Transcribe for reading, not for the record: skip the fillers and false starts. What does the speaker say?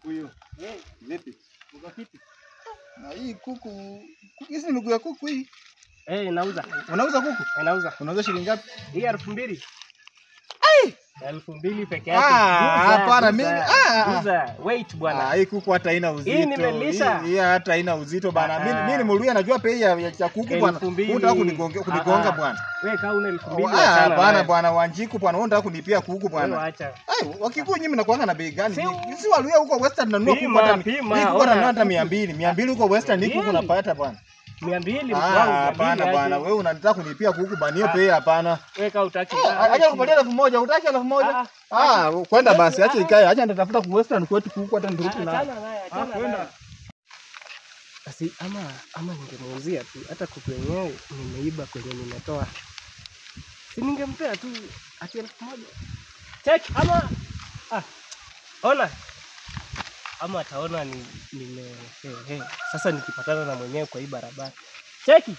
Huyo. Vipi? Uko fiti? Na hii kuku hizi ni miguu ya kuku hii. Nauza. Unauza kuku? Nauza. Unauza shilingi ngapi? Hii 2000. 2000 peke yake. Hapana mimi. Uza. Wait bwana. Hii kuku hata haina uzito. Hii nimelisha. Hii hata haina uzito bana. Mimi nimeulia najua bei ya kuku bwana. Unataka kunigonga bwana. Wewe kaa una 2000 bwana bwana Wanjiku bwana unataka kunipia kuku bwana. Wewe acha. Wakikuwa nyinyi mnakuanga na bei gani? Si waluya huko Western nanunua kuku hata hata 200 huko Western kuku unapata bwana. 200 hapana bwana wewe unataka kunipia kuku bwana hiyo bei hapana. Wewe kaa utaki. Acha kupatia 1000 utaki 1000. Kwenda basi acha ikae acha nitatafuta ku Western kwetu kuku hata ndirudi na. Kwenda. Basi ama ningemuuzia tu hata kuku yenyewe nimeiba kwenye nimetoa. Si ningempea tu ati 1000. Check ama ona. Ama ataona sasa nikipatana na mwenyewe kwa hii barabara. Cheki.